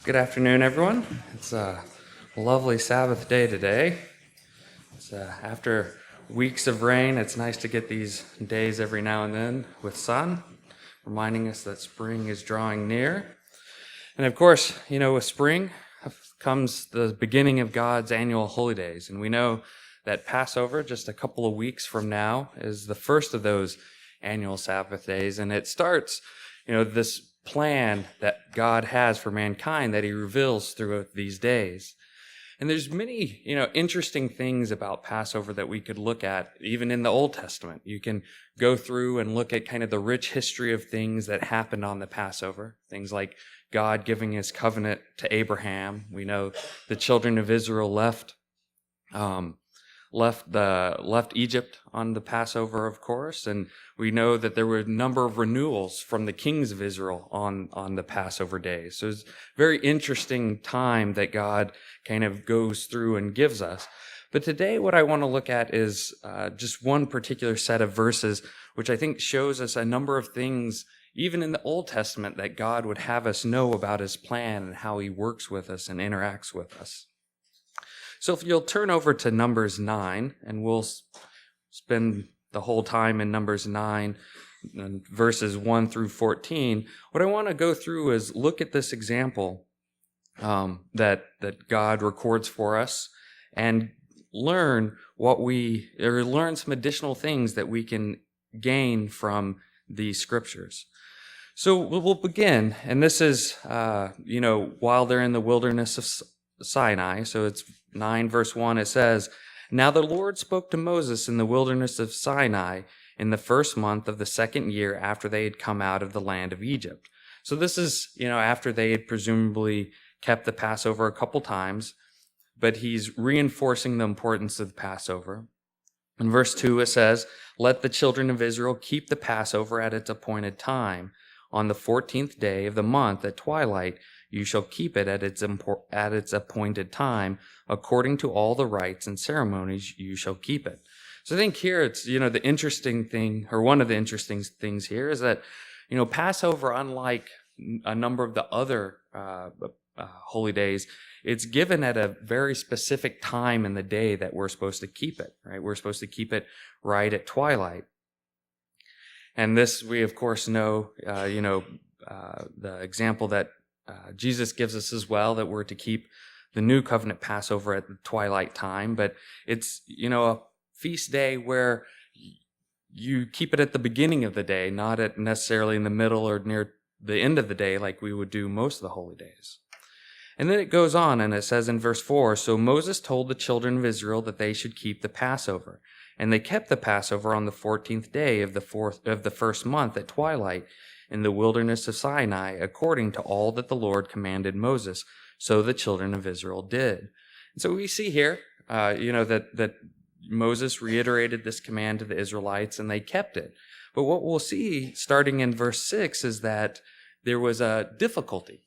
Good afternoon, everyone. It's a lovely Sabbath day today. After weeks of rain, it's nice to get these days every now and then with sun, reminding us that spring is drawing near. And of course, with spring comes the beginning of God's annual holy days. And we know that Passover, just a couple of weeks from now, is the first of those annual Sabbath days. And it starts, this plan that God has for mankind that he reveals throughout these days. And there's many, interesting things about Passover that we could look at, even in the Old Testament. You can go through and look at kind of the rich history of things that happened on the Passover. Things like God giving his covenant to Abraham. We know the children of Israel left Egypt on the Passover, of course, and we know that there were a number of renewals from the kings of Israel on the Passover day. So it's a very interesting time that God kind of goes through and gives us. But today what I want to look at is just one particular set of verses, which I think shows us a number of things, even in the Old Testament, that God would have us know about his plan and how he works with us and interacts with us. So if you'll turn over to Numbers 9, and we'll spend the whole time in Numbers 9, verses 1 through 14, what I want to go through is look at this example that God records for us and learn some additional things that we can gain from these scriptures. So we'll begin, and this is, while they're in the wilderness of Sinai, so it's 9 verse 1, it says, "Now the Lord spoke to Moses in the wilderness of Sinai in the first month of the second year after they had come out of the land of Egypt." So this is, after they had presumably kept the Passover a couple times, but he's reinforcing the importance of the Passover. In verse 2 it says, "Let the children of Israel keep the Passover at its appointed time. On the 14th day of the month at twilight, you shall keep it at its appointed time. According to all the rites and ceremonies, you shall keep it." So I think here it's, the interesting thing, or one of the interesting things here is that, Passover, unlike a number of the other holy days, it's given at a very specific time in the day that we're supposed to keep it, right? We're supposed to keep it right at twilight. And this, we of course know, the example that Jesus gives us as well, that we're to keep the new covenant Passover at the twilight time. But it's, a feast day where you keep it at the beginning of the day, not at necessarily in the middle or near the end of the day like we would do most of the holy days. And then it goes on and it says in verse 4, "So Moses told the children of Israel that they should keep the Passover. And they kept the Passover on the 14th day of the first month at twilight in the wilderness of Sinai, according to all that the Lord commanded Moses. So the children of Israel did." And so we see here, that Moses reiterated this command to the Israelites, and they kept it. But what we'll see starting in verse 6 is that there was a difficulty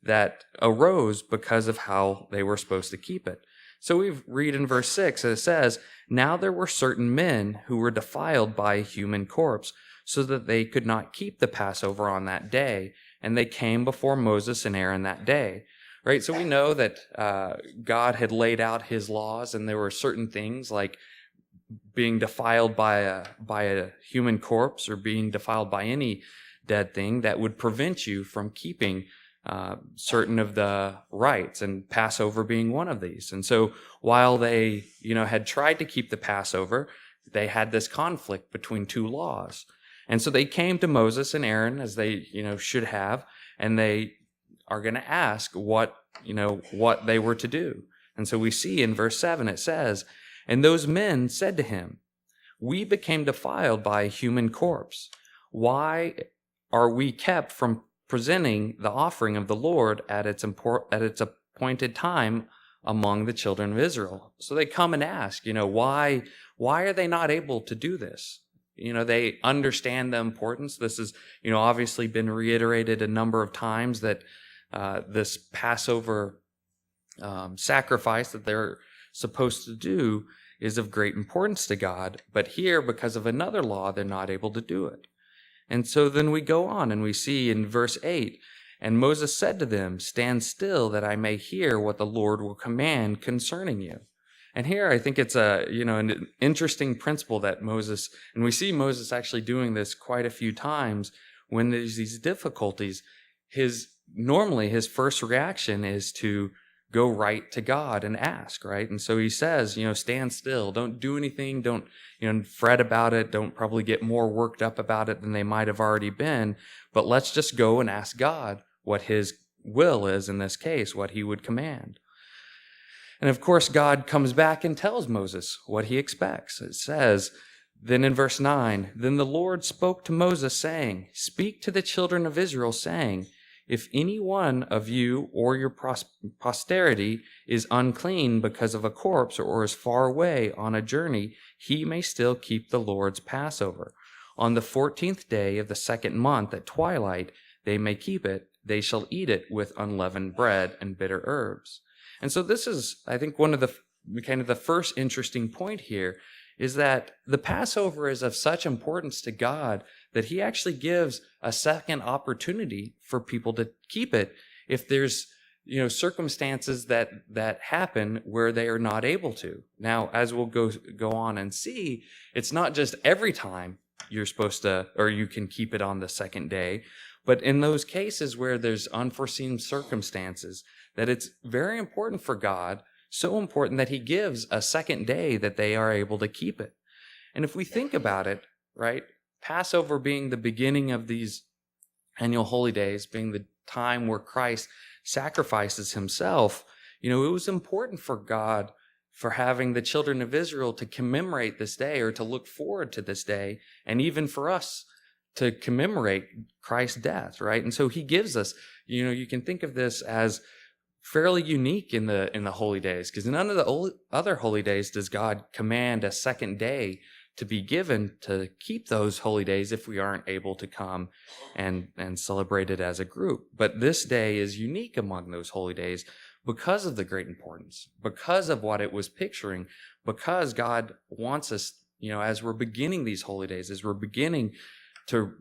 that arose because of how they were supposed to keep it. So we read in verse 6, it says, "Now there were certain men who were defiled by a human corpse, so that they could not keep the Passover on that day, and they came before Moses and Aaron that day." Right? So we know that God had laid out his laws, and there were certain things like being defiled by a human corpse or being defiled by any dead thing that would prevent you from keeping certain of the rites, and Passover being one of these. And so while they, had tried to keep the Passover, they had this conflict between two laws. And so they came to Moses and Aaron, as they, should have, and they are going to ask what they were to do. And so we see in verse 7, it says, "And those men said to him, 'We became defiled by a human corpse. Why are we kept from presenting the offering of the Lord at its appointed time among the children of Israel?'" So they come and ask, why are they not able to do this? They understand the importance. This has, obviously been reiterated a number of times that this Passover sacrifice that they're supposed to do is of great importance to God. But here, because of another law, they're not able to do it. And so then we go on and we see in verse 8, And Moses said to them, "Stand still, that I may hear what the Lord will command concerning you." And here I think it's an interesting principle that Moses, and we see Moses actually doing this quite a few times when there's these difficulties. Normally his first reaction is to go right to God and ask, right? And so he says, stand still, don't do anything, don't, fret about it, don't probably get more worked up about it than they might have already been, but let's just go and ask God what his will is in this case, what he would command. And of course, God comes back and tells Moses what he expects. It says, then in verse 9, "Then the Lord spoke to Moses, saying, Speak to the children of Israel, saying, If any one of you or your posterity is unclean because of a corpse or is far away on a journey, he may still keep the Lord's Passover. On the 14th day of the second month at twilight, they may keep it. They shall eat it with unleavened bread and bitter herbs." And so this is, I think, one of the first interesting point here is that the Passover is of such importance to God that he actually gives a second opportunity for people to keep it if there's, circumstances that happen where they are not able to. Now, as we'll go on and see, it's not just every time you're supposed to, or you can keep it on the second day, but in those cases where there's unforeseen circumstances, that it's very important for God, so important that he gives a second day that they are able to keep it. And if we think about it, right, Passover being the beginning of these annual holy days, being the time where Christ sacrifices himself, it was important for God, for having the children of Israel to commemorate this day or to look forward to this day, and even for us to commemorate Christ's death, right? And so he gives us, you can think of this as fairly unique in the holy days, because none of the other holy days does God command a second day to be given to keep those holy days if we aren't able to come and celebrate it as a group. But this day is unique among those holy days because of the great importance, because of what it was picturing, because God wants us, as we're beginning these holy days, as we're beginning to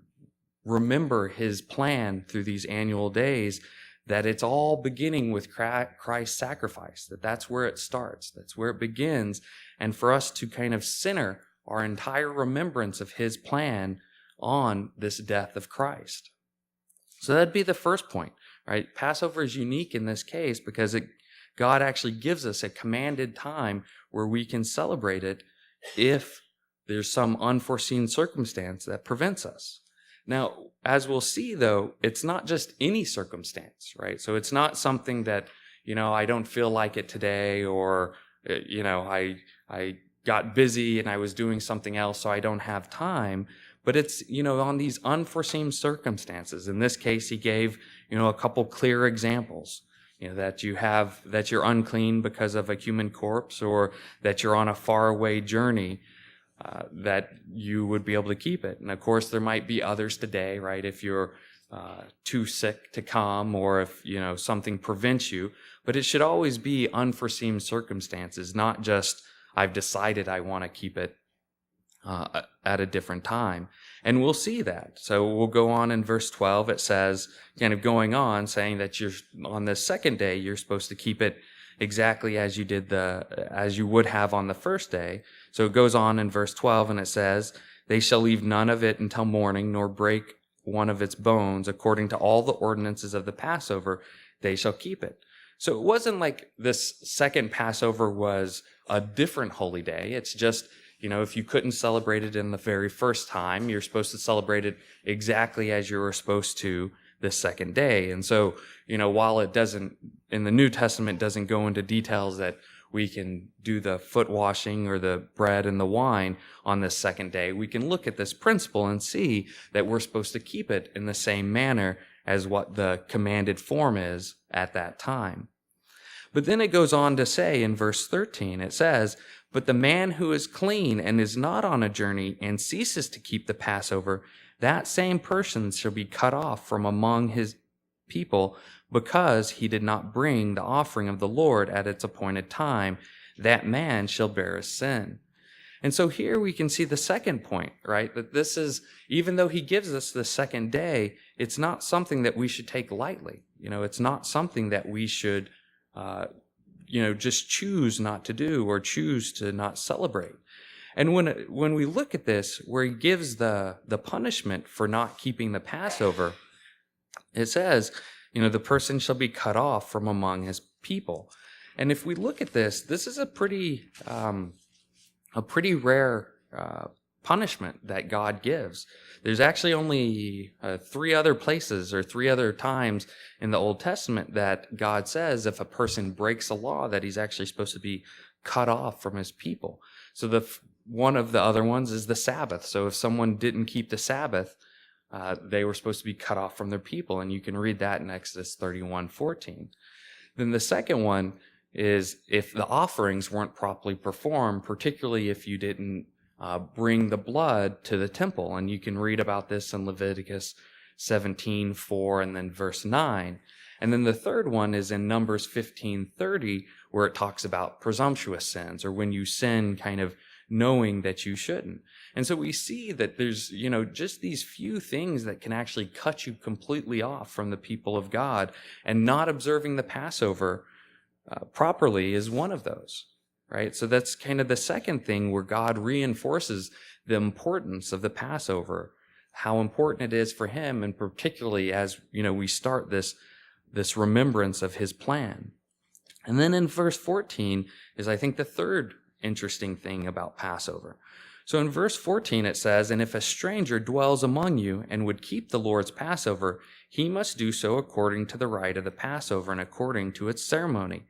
remember his plan through these annual days, that it's all beginning with Christ's sacrifice, that's where it starts, that's where it begins, and for us to kind of center our entire remembrance of his plan on this death of Christ. So that'd be the first point, right? Passover is unique in this case because God actually gives us a commanded time where we can celebrate it if there's some unforeseen circumstance that prevents us. Now, as we'll see, though, it's not just any circumstance, right? So it's not something that, I don't feel like it today, or, I got busy and I was doing something else, so I don't have time. But it's, on these unforeseen circumstances. In this case, he gave, a couple clear examples, that you're unclean because of a human corpse, or that you're on a faraway journey, that you would be able to keep it. And of course, there might be others today, right? If you're too sick to come, or if, something prevents you, but it should always be unforeseen circumstances, not just, I've decided I want to keep it at a different time. And we'll see that. So we'll go on in verse 12. It says, kind of going on, saying that you're on the second day, you're supposed to keep it exactly as you would have on the first day. So it goes on in verse 12, and it says, "They shall leave none of it until morning, nor break one of its bones. According to all the ordinances of the Passover, they shall keep it." So it wasn't like this second Passover was a different holy day. It's just, if you couldn't celebrate it in the very first time, you're supposed to celebrate it exactly as you were supposed to the second day. And so, while it doesn't, in the New Testament, doesn't go into details that we can do the foot washing or the bread and the wine on this second day, we can look at this principle and see that we're supposed to keep it in the same manner as what the commanded form is at that time. But then it goes on to say in verse 13, it says, "But the man who is clean and is not on a journey and ceases to keep the Passover, that same person shall be cut off from among his people, because he did not bring the offering of the Lord at its appointed time. That man shall bear his sin." And so here we can see the second point, right? That this is, even though he gives us the second day, it's not something that we should take lightly. It's not something that we should, just choose not to do or choose to not celebrate. And when we look at this, where he gives the punishment for not keeping the Passover, it says, the person shall be cut off from among his people. And if we look at this is a pretty rare punishment that God gives. There's actually only 3 other places or 3 other times in the Old Testament that God says if a person breaks a law that he's actually supposed to be cut off from his people. So one of the other ones is the Sabbath. So if someone didn't keep the Sabbath, they were supposed to be cut off from their people, and you can read that in Exodus 31:14. Then the second one is if the offerings weren't properly performed, particularly if you didn't bring the blood to the temple, and you can read about this in Leviticus 17:4 and then verse 9. And then the third one is in Numbers 15:30, where it talks about presumptuous sins, or when you sin kind of knowing that you shouldn't. And so we see that there's, just these few things that can actually cut you completely off from the people of God, and not observing the Passover properly is one of those, right? So that's kind of the second thing where God reinforces the importance of the Passover, how important it is for him, and particularly as, we start this remembrance of his plan. And then in verse 14 is, I think, the third interesting thing about Passover. So in verse 14 it says, "And if a stranger dwells among you and would keep the Lord's Passover, he must do so according to the rite of the Passover and according to its ceremony.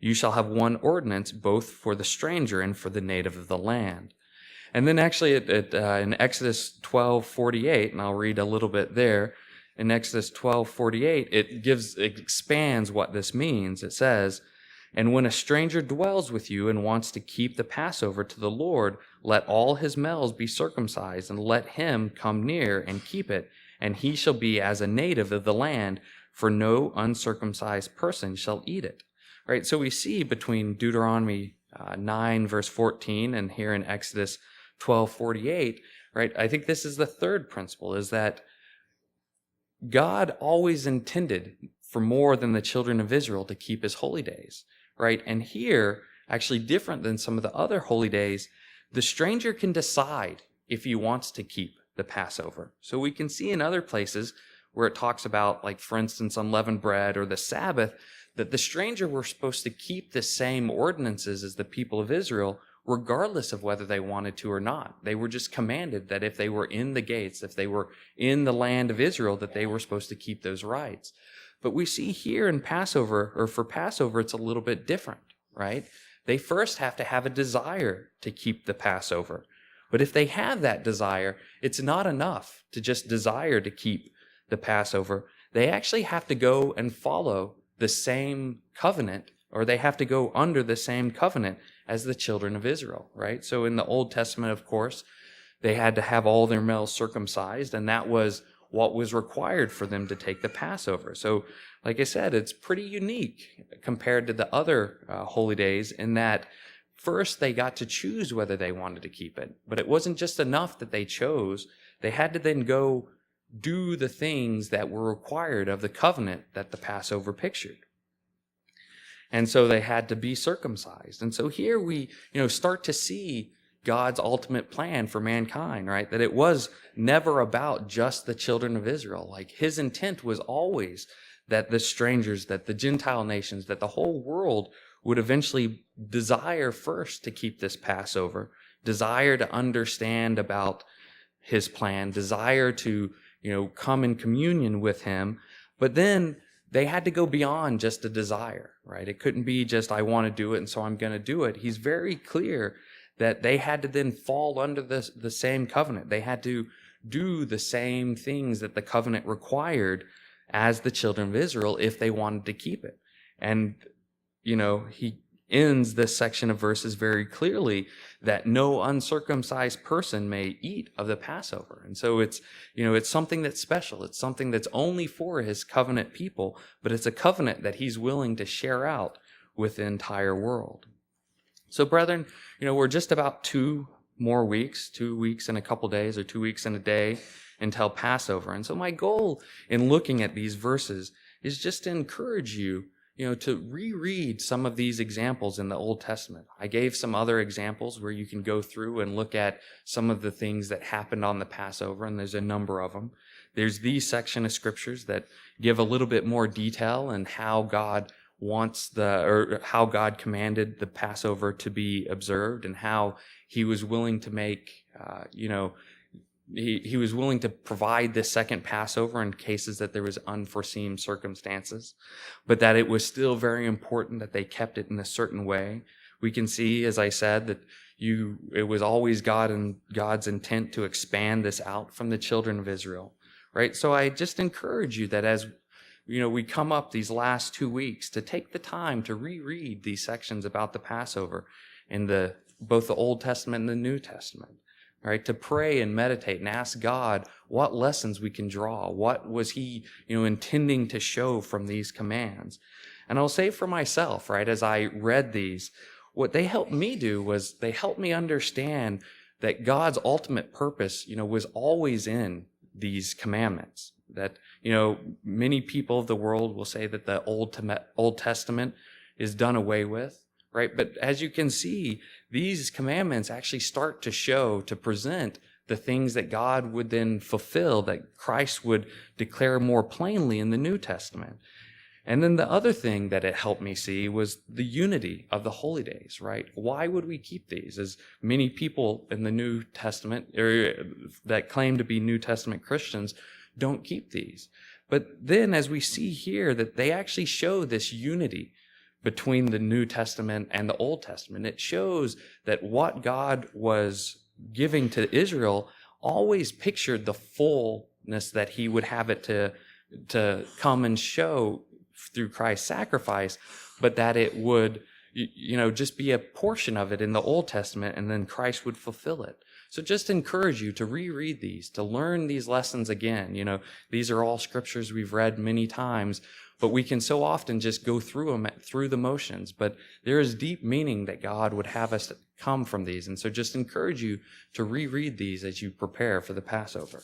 You shall have one ordinance both for the stranger and for the native of the land." And then actually in Exodus 12:48, and I'll read a little bit there, in Exodus 12:48, it expands what this means. It says, "And when a stranger dwells with you and wants to keep the Passover to the Lord, let all his males be circumcised, and let him come near and keep it, and he shall be as a native of the land, for no uncircumcised person shall eat it." Right? So we see between Deuteronomy 9 verse 14 and here in Exodus 12:48, right? I think this is the third principle, is that God always intended for more than the children of Israel to keep his holy days. Right? And here, actually different than some of the other holy days, the stranger can decide if he wants to keep the Passover. So we can see in other places where it talks about, like, for instance, unleavened bread or the Sabbath, that the stranger were supposed to keep the same ordinances as the people of Israel, regardless of whether they wanted to or not. They were just commanded that if they were in the gates, if they were in the land of Israel, that they were supposed to keep those rites. But we see here in Passover, or for Passover, it's a little bit different, right? They first have to have a desire to keep the Passover. But if they have that desire, it's not enough to just desire to keep the Passover. They actually have to go and follow the same covenant, or they have to go under the same covenant as the children of Israel, right? So in the Old Testament, of course, they had to have all their males circumcised, and that was what was required for them to take the Passover. So, like I said, it's pretty unique compared to the other holy days in that first they got to choose whether they wanted to keep it. But it wasn't just enough that they chose. They had to then go do the things that were required of the covenant that the Passover pictured. And so they had to be circumcised. And so here we, start to see God's ultimate plan for mankind, right? That it was never about just the children of Israel. Like, his intent was always that the strangers, that the Gentile nations, that the whole world would eventually desire first to keep this Passover, desire to understand about his plan, desire to, come in communion with him. But then they had to go beyond just a desire, right? It couldn't be just, I want to do it, and so I'm going to do it. He's very clear that they had to then fall under the same covenant. They had to do the same things that the covenant required as the children of Israel if they wanted to keep it. And, he ends this section of verses very clearly that no uncircumcised person may eat of the Passover. And so it's something that's special. It's something that's only for his covenant people, but it's a covenant that he's willing to share out with the entire world. So, brethren, we're just about 2 more weeks, 2 weeks and a couple days, or 2 weeks and a day until Passover. And so my goal in looking at these verses is just to encourage you, to reread some of these examples in the Old Testament. I gave some other examples where you can go through and look at some of the things that happened on the Passover, and there's a number of them. There's these section of scriptures that give a little bit more detail and how God how God commanded the Passover to be observed, and how he was willing to make, he was willing to provide this second Passover in cases that there was unforeseen circumstances, but that it was still very important that they kept it in a certain way. We can see, as I said, that it was always God's intent to expand this out from the children of Israel, right? So I just encourage you that as we come up these last 2 weeks, to take the time to reread these sections about the Passover in both the Old Testament and the New Testament. Right, to pray and meditate and ask God what lessons we can draw. What was he, intending to show from these commands? And I'll say for myself, right, as I read these, what they helped me do was they helped me understand that God's ultimate purpose, was always in these commandments. That, many people of the world will say that the Old Testament is done away with. Right? But as you can see, these commandments actually start to present the things that God would then fulfill, that Christ would declare more plainly in the New Testament. And then the other thing that it helped me see was the unity of the holy days, right? Why would we keep these? As many people in the New Testament, or that claim to be New Testament Christians, don't keep these. But then as we see here, that they actually show this unity between the New Testament and the Old Testament. It shows that what God was giving to Israel always pictured the fullness that he would have it to come and show through Christ's sacrifice, but that it would, just be a portion of it in the Old Testament, and then Christ would fulfill it. So just encourage you to reread these, to learn these lessons again. These are all scriptures we've read many times, but we can so often just go through them through the motions. But there is deep meaning that God would have us come from these. And so just encourage you to reread these as you prepare for the Passover.